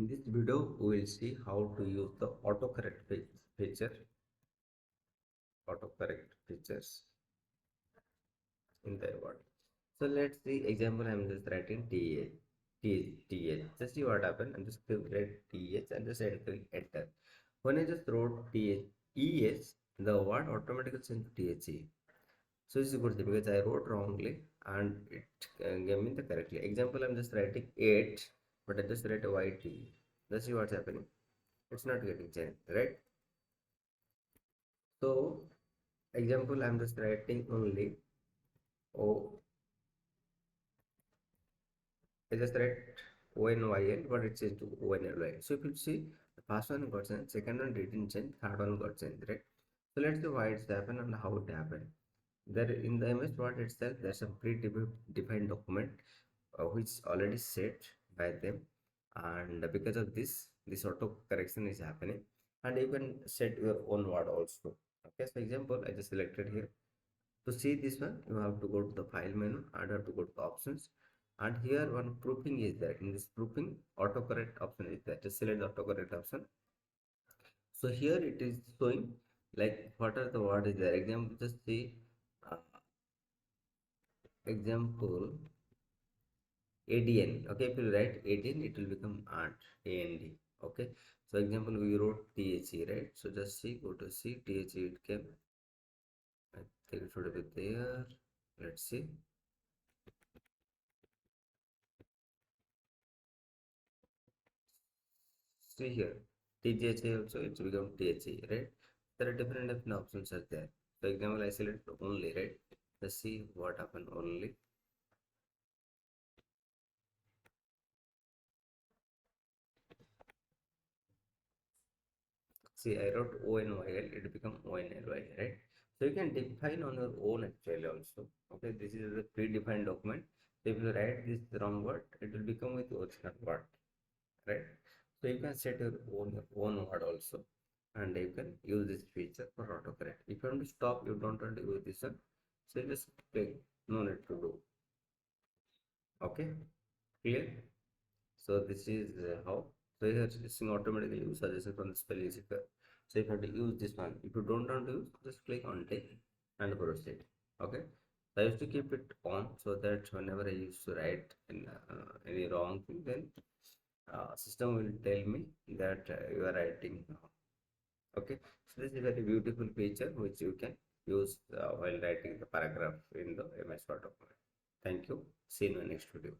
In this video, we will see how to use the feature, autocorrect features in the word. So let's see example. I'm just writing TH. Just see what happened. I'm just write TH and just enter. When I just wrote TH, the word automatically changed to THE. So this is good because I wrote wrongly and it gave me the correctly. Example, I'm just writing 8, but I just write YT. Let's see what's happening. It's not getting changed, right? So example, I'm just writing only O. I just write ONYL, but it says to ONLY. So if you see, the first one got changed, second one didn't change, third one got changed, right? So let's see why it's happened and how it happened. There in the MS Word itself, there's a pre-defined document which already set by them, and because of this auto correction is happening, and you can set your own word also. Okay, so example, I just selected here. To see this one, you have to go to the file menu and have to go to the options, and here one proofing is there. In this proofing, autocorrect option is there. Just select the autocorrect option. So here it is showing like what are the word is there. Example, just see uh, example ADN. Okay, if you write ADN, it will become ant AND. Okay, so example we wrote THE, right? So just see, go to see THE, it came. I think it should be there. Let's see. See here, TGHA also it's become THE, right? There are different options are there. So example, I select only, right? Let's see what happened only. See, I wrote ONYL, it become ONLY, right? So you can define on your own actually also. Okay, this is a predefined document. So if you write this wrong word, it will become with original word, right? So you can set your own word also, and you can use this feature for autocorrect. If you want to stop, you don't want to use this one, so just click, no need to do. Okay, clear? So this is how. So here it's automatically use suggestion from the spelling checker. So if you have to use this one, if you don't want to use, just click on take and proceed. Okay. So I used to keep it on so that whenever I used to write in, any wrong thing, then system will tell me that you are writing. Okay. So this is a very beautiful feature which you can use while writing the paragraph in the MS Word document. Thank you. See you in the next video.